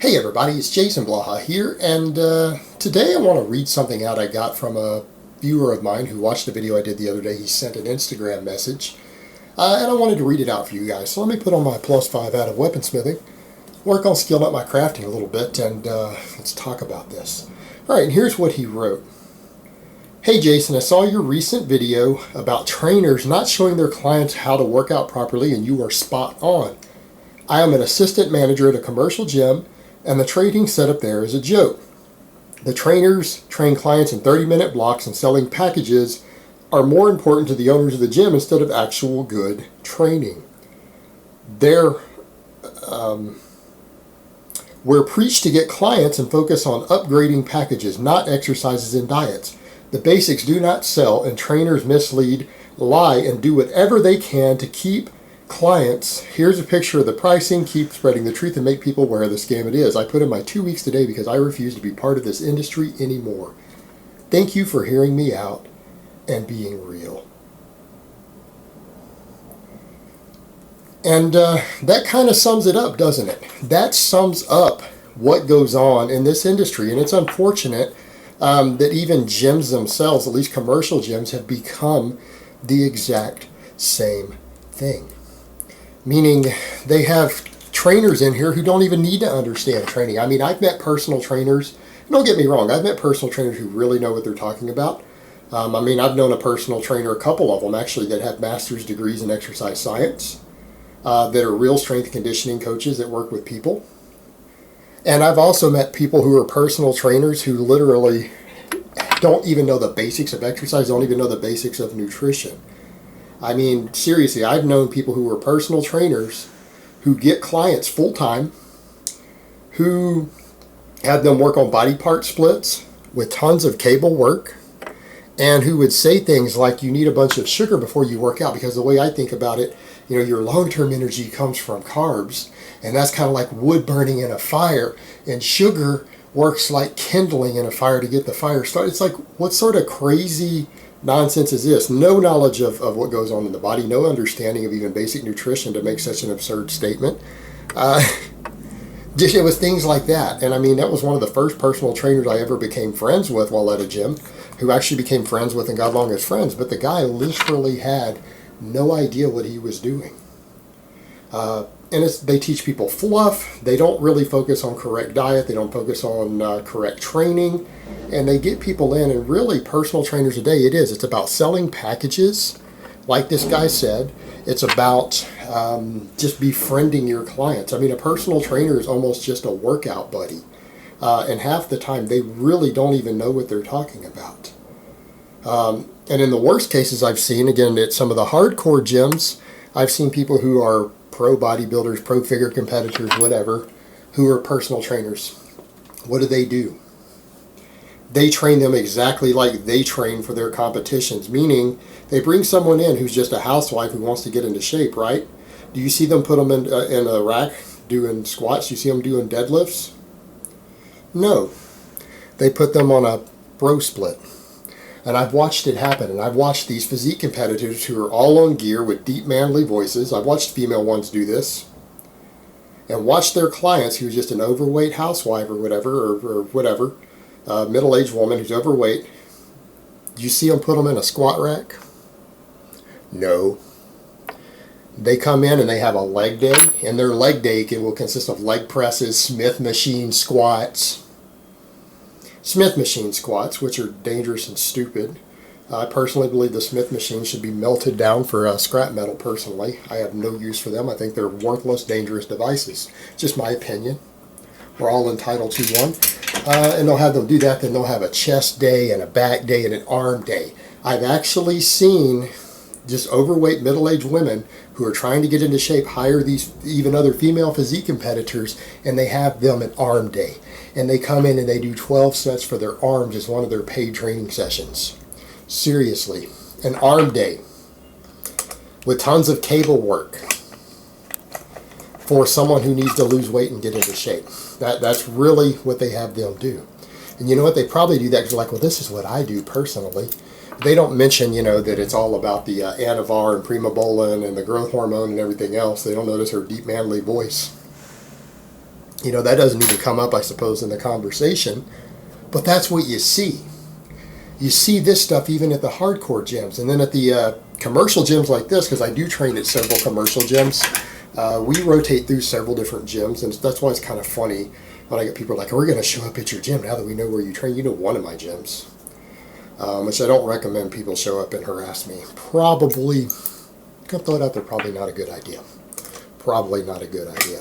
Hey everybody, it's Jason Blaha here, and today I want to read something out I got from a viewer of mine who watched the video I did the other day. He sent an Instagram message, and I wanted to read it out for you guys. So let me put on my +5 out of weaponsmithing, work on skilling up my crafting a little bit, and let's talk about this. Alright, and here's what he wrote. Hey Jason, I saw your recent video about trainers not showing their clients how to work out properly, and you are spot on. I am an assistant manager at a commercial gym, and the training setup there is a joke. The trainers train clients in 30-minute blocks, and selling packages are more important to the owners of the gym instead of actual good training. We're preached to get clients and focus on upgrading packages, not exercises and diets. The basics do not sell, and trainers mislead, lie, and do whatever they can to keep clients. Here's a picture of the pricing. Keep spreading the truth and make people aware of the scam it is. I put in my 2 weeks today because I refuse to be part of this industry anymore. Thank you for hearing me out and being real. And that kind of sums it up, doesn't it? That sums up what goes on in this industry. And it's unfortunate that even gyms themselves, at least commercial gyms, have become the exact same thing. Meaning they have trainers in here who don't even need to understand training. I mean, I've met personal trainers. Don't get me wrong. I've met personal trainers who really know what they're talking about. I've known a personal trainer, a couple of them actually, that have master's degrees in exercise science, that are real strength and conditioning coaches that work with people. And I've also met people who are personal trainers who literally don't even know the basics of exercise, don't even know the basics of nutrition. I mean, seriously, I've known people who are personal trainers who get clients full-time, who have them work on body part splits with tons of cable work, and who would say things like, you need a bunch of sugar before you work out, because the way I think about it, your long-term energy comes from carbs, and that's kind of like wood burning in a fire, and sugar works like kindling in a fire to get the fire started. It's like, what sort of crazy nonsense is this? No knowledge of what goes on in the body, no understanding of even basic nutrition to make such an absurd statement. It was things like that. And I mean, that was one of the first personal trainers I ever became friends with while at a gym, who actually became friends with and got along as friends. But the guy literally had no idea what he was doing. They teach people fluff. They don't really focus on correct diet. They don't focus on correct training. And they get people in, and really personal trainers today, it's about selling packages, like this guy said. It's about just befriending your clients. I mean, a personal trainer is almost just a workout buddy. And half the time, they really don't even know what they're talking about. And in the worst cases I've seen, again, at some of the hardcore gyms, I've seen people who are pro bodybuilders, pro figure competitors, whatever, who are personal trainers. What do? They train them exactly like they train for their competitions, meaning they bring someone in who's just a housewife who wants to get into shape, right? Do you see them put them in a rack doing squats? Do you see them doing deadlifts? No. They put them on a bro split. And I've watched it happen, and I've watched these physique competitors who are all on gear with deep manly voices. I've watched female ones do this, and watched their clients who's just an overweight housewife or whatever, middle-aged woman who's overweight. You see them put them in a squat rack? No. They come in and they have a leg day, and their leg day will consist of leg presses, Smith machine squats. Smith machine squats, which are dangerous and stupid. I personally believe the Smith machine should be melted down for scrap metal, personally. I have no use for them. I think they're worthless, dangerous devices. Just my opinion. We're all entitled to one. And they'll have them do that, then they'll have a chest day and a back day and an arm day. I've actually seen just overweight middle-aged women who are trying to get into shape hire these even other female physique competitors, and they have them an arm day. And they come in and they do 12 sets for their arms as one of their paid training sessions. Seriously, an arm day with tons of cable work for someone who needs to lose weight and get into shape. That's really what they have them do. And you know what? They probably do that because they're like, well, this is what I do personally. They don't mention, that it's all about the Anavar and Primobolan and the growth hormone and everything else. They don't notice her deep manly voice. You know, that doesn't even come up, I suppose, in the conversation. But that's what you see. You see this stuff even at the hardcore gyms. And then at the commercial gyms like this, because I do train at several commercial gyms, we rotate through several different gyms. And that's why it's kind of funny when I get people like, we're going to show up at your gym now that we know where you train. You know one of my gyms. Which I don't recommend people show up and harass me. Probably, gonna throw it out there, probably not a good idea. Probably not a good idea.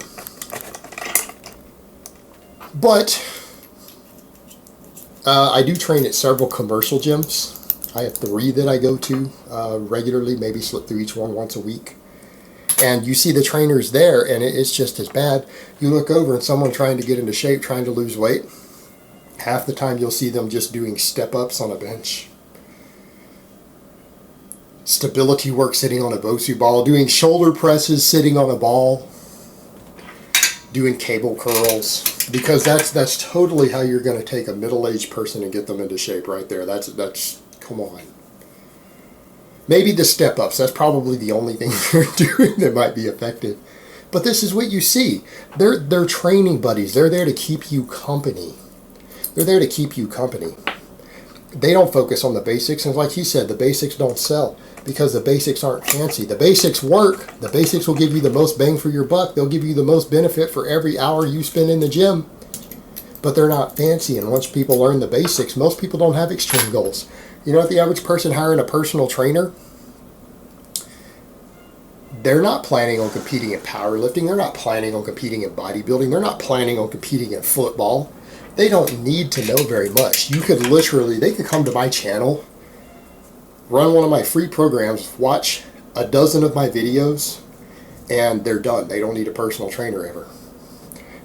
But I do train at several commercial gyms. I have 3 that I go to regularly, maybe slip through each one once a week. And you see the trainers there, and it's just as bad. You look over and someone trying to get into shape, trying to lose weight, half the time you'll see them just doing step-ups on a bench. Stability work sitting on a Bosu ball, doing shoulder presses sitting on a ball, doing cable curls, because that's totally how you're going to take a middle-aged person and get them into shape right there. That's come on. Maybe the step-ups, that's probably the only thing they're doing that might be effective. But this is what you see. They're training buddies. They're there to keep you company. They're there to keep you company. They don't focus on the basics. And like he said, the basics don't sell because the basics aren't fancy. The basics work. The basics will give you the most bang for your buck. They'll give you the most benefit for every hour you spend in the gym. But they're not fancy. And once people learn the basics, most people don't have extreme goals. You know what, the average person hiring a personal trainer, they're not planning on competing in powerlifting. They're not planning on competing in bodybuilding. They're not planning on competing in football. They don't need to know very much. You could literally, they could come to my channel, run one of my free programs, watch a dozen of my videos, and they're done. They don't need a personal trainer ever.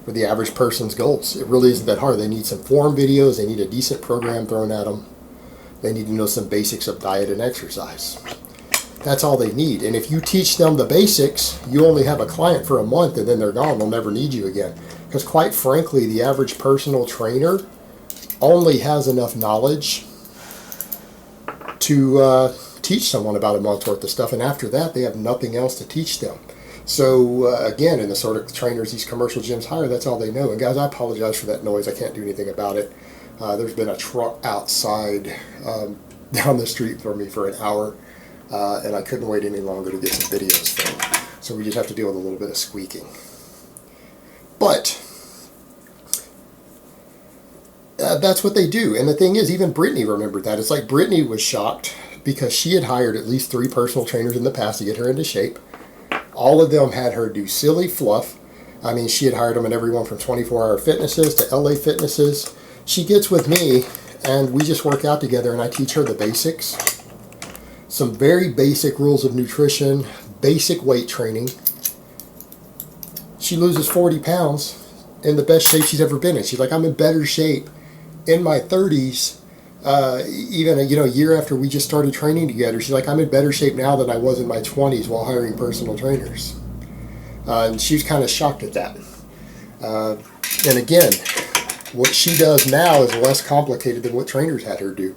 For the average person's goals, it really isn't that hard. They need some form videos. They need a decent program thrown at them. They need to know some basics of diet and exercise. That's all they need. And if you teach them the basics, you only have a client for a month and then they're gone. They'll never need you again. Because quite frankly, the average personal trainer only has enough knowledge to teach someone about a month's worth of stuff. And after that, they have nothing else to teach them. So again, in the sort of trainers these commercial gyms hire, that's all they know. And guys, I apologize for that noise. I can't do anything about it. There's been a truck outside down the street for me for an hour. And I couldn't wait any longer to get some videos filmed. So we just have to deal with a little bit of squeaking. But that's what they do. And the thing is, even Brittany remembered that. It's like Brittany was shocked because she had hired at least 3 personal trainers in the past to get her into shape. All of them had her do silly fluff. I mean, she had hired them in everyone from 24-hour fitnesses to LA fitnesses. She gets with me and we just work out together and I teach her the basics. Some very basic rules of nutrition, basic weight training. She loses 40 pounds in the best shape she's ever been in. She's like, I'm in better shape in my 30s, even a year after we just started training together. She's like, I'm in better shape now than I was in my 20s while hiring personal trainers. And she was kind of shocked at that. And again, what she does now is less complicated than what trainers had her do.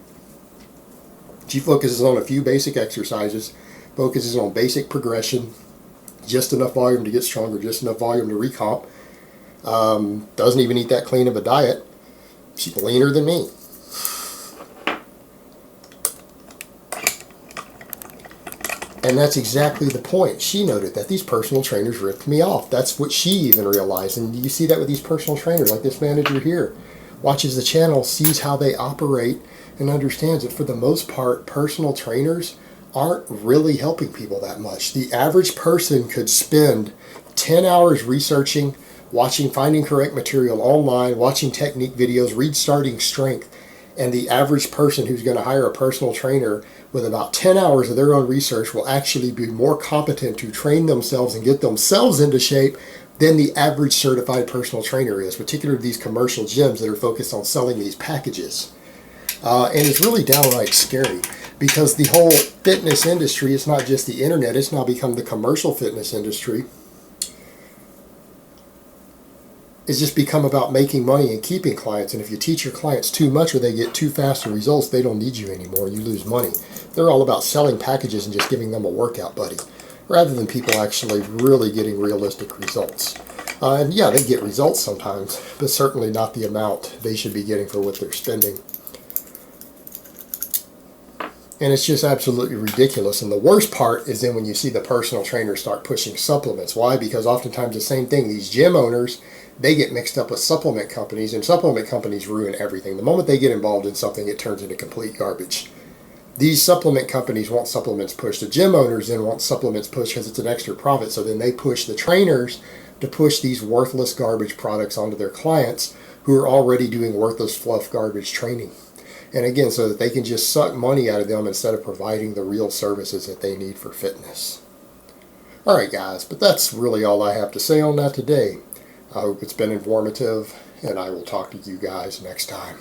She focuses on a few basic exercises, focuses on basic progression, just enough volume to get stronger, just enough volume to recomp. Doesn't even eat that clean of a diet. She's leaner than me. And that's exactly the point. She noted that these personal trainers ripped me off. That's what she even realized. And you see that with these personal trainers, like this manager here. Watches the channel, sees how they operate, and understands that for the most part, personal trainers aren't really helping people that much. The average person could spend 10 hours researching, finding correct material online, watching technique videos, read Starting Strength, and the average person who's going to hire a personal trainer with about 10 hours of their own research will actually be more competent to train themselves and get themselves into shape than the average certified personal trainer is, particularly these commercial gyms that are focused on selling these packages. And it's really downright scary because the whole fitness industry, it's not just the internet, it's now become the commercial fitness industry. It's just become about making money and keeping clients. And if you teach your clients too much or they get too fast the results, they don't need you anymore. You lose money. They're all about selling packages and just giving them a workout buddy rather than people actually really getting realistic results. And yeah, they get results sometimes, but certainly not the amount they should be getting for what they're spending. And it's just absolutely ridiculous. And the worst part is then when you see the personal trainers start pushing supplements. Why? Because oftentimes the same thing. These gym owners, they get mixed up with supplement companies, and supplement companies ruin everything. The moment they get involved in something, it turns into complete garbage. These supplement companies want supplements pushed. The gym owners then want supplements pushed because it's an extra profit. So then they push the trainers to push these worthless garbage products onto their clients who are already doing worthless fluff garbage training. And again, so that they can just suck money out of them instead of providing the real services that they need for fitness. All right, guys, but that's really all I have to say on that today. I hope it's been informative, and I will talk to you guys next time.